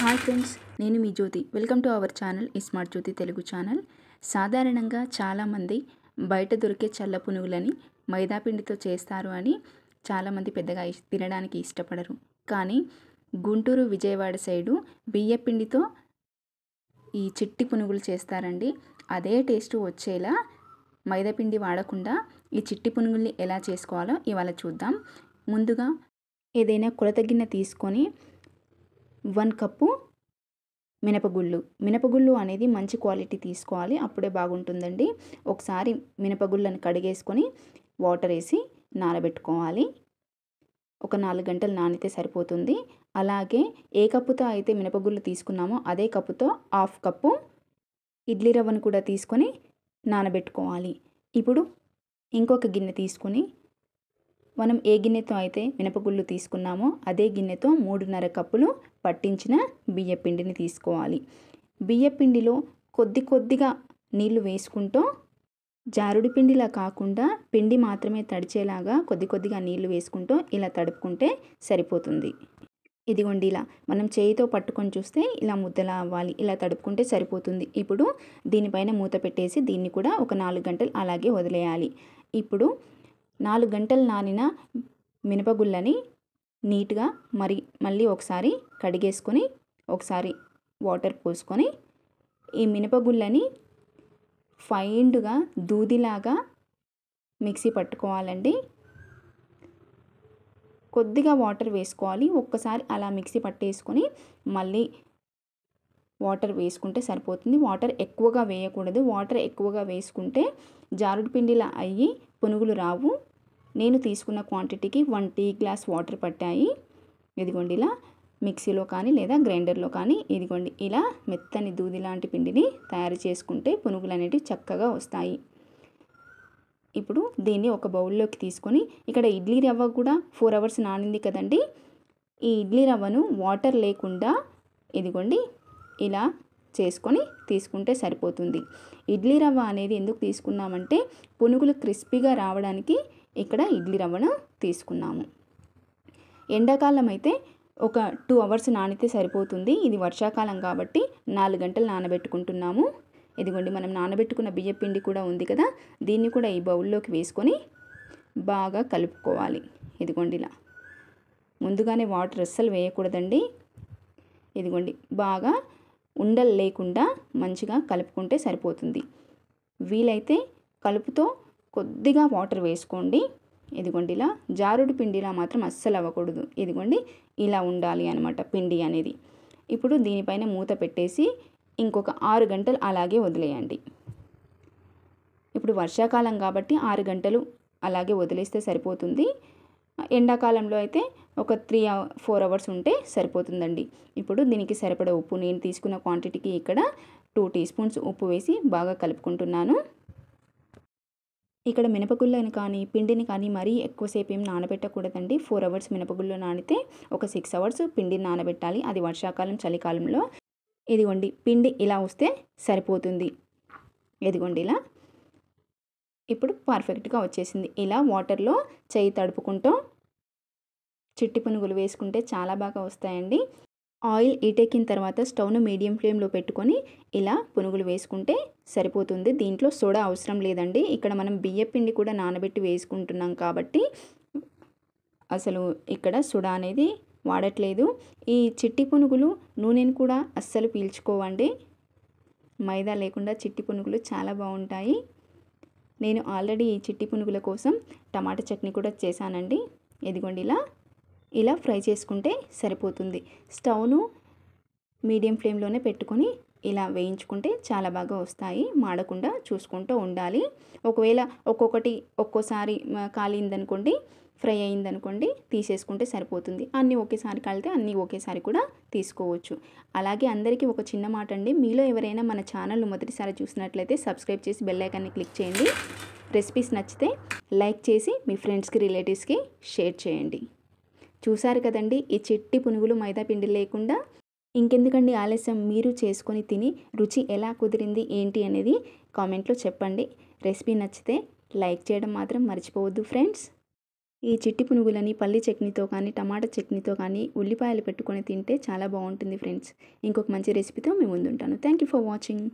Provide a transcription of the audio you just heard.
Hi friends, నేను మీ Jyothi. Welcome to our channel smart Jyothi Telugu channel. సాధారణంగా చాలామంది బయట దొరికే చల్ల పునుగులని మైదాపిండితో చేస్తారు అని చాలామంది పెద్దగా తినడానికి ఇష్టపడరు. కానీ గుంటూరు, విజయవాడ సైడు బియ్యపిండితో ఈ చిట్టి పునుగులు చేస్తారండి. అదే టేస్ట్ వచ్చేలా మైదాపిండి వాడకుండా ఈ చిట్టి పునుగుల్ని ఎలా చేసుకోవాలో ఇవాళ చూద్దాం. ముందుగా ఏదైనా కొలత గిన్నె తీసుకొని 1 కప్పు మినపగుళ్ళు అనేది మంచి క్వాలిటీ తీసుకోవాలి, అప్పుడే బాగుంటుందండి. ఒకసారి మినపగుళ్ళని కడిగేసుకొని వాటర్ వేసి నానబెట్టుకోవాలి. ఒక 4 గంటలు నానితే సరిపోతుంది. అలాగే ఏ కప్పుతో అయితే మినపగుళ్ళు తీసుకున్నామో అదే కప్పుతో 1/2 కప్పు ఇడ్లీ రవ్వను కూడా తీసుకొని నానబెట్టుకోవాలి. ఇప్పుడు ఇంకొక గిన్నె తీసుకొని మనం ఏ గిన్నెతో అయితే మినపగుళ్ళు తీసుకున్నామో అదే గిన్నెతో 3.5 కప్పులు పట్టించిన బియ్యపిండిని తీసుకోవాలి. బియ్యపిండిలో కొద్దిగా నీళ్లు వేసుకుంటూ జారుడు పిండిలా కాకుండా పిండి మాత్రమే తడిచేలాగా కొద్దిగా నీళ్లు వేసుకుంటూ ఇలా తడుపుకుంటే సరిపోతుంది. ఇదిగోండి, ఇలా మనం చేయితో పట్టుకొని చూస్తే ఇలా ముద్దలా అవ్వాలి. ఇలా తడుపుకుంటే సరిపోతుంది. ఇప్పుడు దీనిపైన మూత పెట్టేసి దీన్ని కూడా ఒక 4 గంటలు అలాగే వదిలేయాలి. ఇప్పుడు 4 గంటలు నానిన మినపగుళ్ళని నీట్గా మళ్ళీ ఒకసారి కడిగేసుకొని ఒకసారి వాటర్ పోసుకొని ఈ మినపగుళ్ళని ఫైన్గా దూదిలాగా మిక్సీ పట్టుకోవాలండి. కొద్దిగా వాటర్ వేసుకోవాలి. ఒక్కసారి అలా మిక్సీ పట్టేసుకొని మళ్ళీ వాటర్ వేసుకుంటే సరిపోతుంది. వాటర్ ఎక్కువగా వేయకూడదు. వాటర్ ఎక్కువగా వేసుకుంటే జారుడు పిండిలా అయ్యి పునుగులు రావు. నేను తీసుకున్న క్వాంటిటీకి 1 టీ గ్లాస్ వాటర్ పట్టాయి. ఇదిగోండి, ఇలా మిక్సీలో కానీ లేదా గ్రైండర్లో కానీ ఇదిగోండి ఇలా మెత్తని దూది లాంటి పిండిని తయారు చేసుకుంటే పునుగులు అనేటివి చక్కగా వస్తాయి. ఇప్పుడు దీన్ని ఒక బౌల్లోకి తీసుకొని ఇక్కడ ఇడ్లీ రవ్వ కూడా 4 అవర్స్ నానింది కదండి. ఈ ఇడ్లీ రవ్వను వాటర్ లేకుండా ఇదిగోండి ఇలా చేసుకొని తీసుకుంటే సరిపోతుంది. ఇడ్లీ రవ్వ అనేది ఎందుకు తీసుకున్నామంటే పునుగులు క్రిస్పీగా రావడానికి ఇక్కడ ఇడ్లీ రవ్వను తీసుకున్నాము. ఎండాకాలం అయితే ఒక 2 అవర్స్ నానితే సరిపోతుంది. ఇది వర్షాకాలం కాబట్టి 4 గంటలు నానబెట్టుకుంటున్నాము. ఇదిగోండి, మనం నానబెట్టుకున్న బియ్యపిండి కూడా ఉంది కదా, దీన్ని కూడా ఈ బౌల్లోకి వేసుకొని బాగా కలుపుకోవాలి. ఇదిగోండి, ఇలా ముందుగానే వాటర్ అస్సలు వేయకూడదండి. ఇదిగోండి, బాగా ఉండలు లేకుండా మంచిగా కలుపుకుంటే సరిపోతుంది. వీలైతే కలుపుతో కొద్దిగా వాటర్ వేసుకోండి. ఇదిగోండి, ఇలా జారుడు పిండిలా మాత్రం అస్సలు అవ్వకూడదు. ఇదిగోండి, ఇలా ఉండాలి అన్నమాట పిండి అనేది. ఇప్పుడు దీనిపైన మూత పెట్టేసి ఇంకొక 6 గంటలు అలాగే వదిలేయండి. ఇప్పుడు వర్షాకాలం కాబట్టి 6 గంటలు అలాగే వదిలేస్తే సరిపోతుంది. ఎండాకాలంలో అయితే ఒక 3-4 అవర్స్ ఉంటే సరిపోతుందండి. ఇప్పుడు దీనికి సరిపడా ఉప్పు, నేను తీసుకున్న క్వాంటిటీకి ఇక్కడ 2 టీ స్పూన్స్ ఉప్పు వేసి బాగా కలుపుకుంటున్నాను. ఇక్కడ మినపగుళ్ళని కానీ పిండిని కానీ మరీ ఎక్కువసేపు ఏం నానబెట్టకూడదండి. 4 అవర్స్ మినపగుళ్ళు నానితే ఒక 6 అవర్స్ పిండిని నానబెట్టాలి. అది వర్షాకాలం, చలికాలంలో. ఇదిగోండి, పిండి ఇలా వస్తే సరిపోతుంది. ఇదిగోండి, ఇలా ఇప్పుడు పర్ఫెక్ట్గా వచ్చేసింది. ఇలా వాటర్లో చేయి తడుపుకుంటూ చిట్టి పునుగులు వేసుకుంటే చాలా బాగా వస్తాయండి. ఆయిల్ ఈటెక్కిన తర్వాత స్టవ్ను మీడియం ఫ్లేమ్లో పెట్టుకొని ఇలా పునుగులు వేసుకుంటే సరిపోతుంది. దీంట్లో సోడా అవసరం లేదండి. ఇక్కడ మనం బియ్యపిండి కూడా నానబెట్టి వేసుకుంటున్నాం కాబట్టి అసలు ఇక్కడ సోడా అనేది వాడట్లేదు. ఈ చిట్టి పునుగులు నూనెను కూడా అస్సలు పీల్చుకోవండి. మైదా లేకుండా చిట్టి పునుగులు చాలా బాగుంటాయి. నేను ఆల్రెడీ ఈ చిట్టి పునుగుల కోసం టమాటా చట్నీ కూడా చేశానండి. ఇదిగోండి, ఇలా ఫ్రై చేసుకుంటే సరిపోతుంది. స్టవ్ను మీడియం ఫ్లేమ్లోనే పెట్టుకొని ఇలా వేయించుకుంటే చాలా బాగా వస్తాయి. మాడకుండా చూసుకుంటూ ఉండాలి. ఒకవేళ ఒక్కోసారి కాలిందనుకోండి, ఫ్రై అయిందనుకోండి, తీసేసుకుంటే సరిపోతుంది. అన్నీ ఒకేసారి కాలితే అన్నీ ఒకేసారి కూడా తీసుకోవచ్చు. అలాగే అందరికీ ఒక చిన్న మాట అండి, మీలో ఎవరైనా మన ఛానల్ను మొదటిసారి చూసినట్లయితే సబ్స్క్రైబ్ చేసి బెల్ ఐకాన్ని క్లిక్ చేయండి. రెసిపీస్ నచ్చితే లైక్ చేసి మీ ఫ్రెండ్స్కి, రిలేటివ్స్కి షేర్ చేయండి. చూసారు కదండి, ఈ చిట్టి పునుగులు మైదా పిండి లేకుండా. ఇంకెందుకండి ఆలస్యం, మీరు చేసుకొని తిని రుచి ఎలా కుదిరింది ఏంటి అనేది కామెంట్లో చెప్పండి. రెసిపీ నచ్చితే లైక్ చేయడం మాత్రం మర్చిపోవద్దు ఫ్రెండ్స్. ఈ చిట్టి పునుగులని పల్లి చట్నీతో కానీ టమాటా చట్నీతో కానీ ఉల్లిపాయలు పెట్టుకొని తింటే చాలా బాగుంటుంది ఫ్రెండ్స్. ఇంకొక మంచి రెసిపీతో మీ ముందుంటాను. Thank you for watching.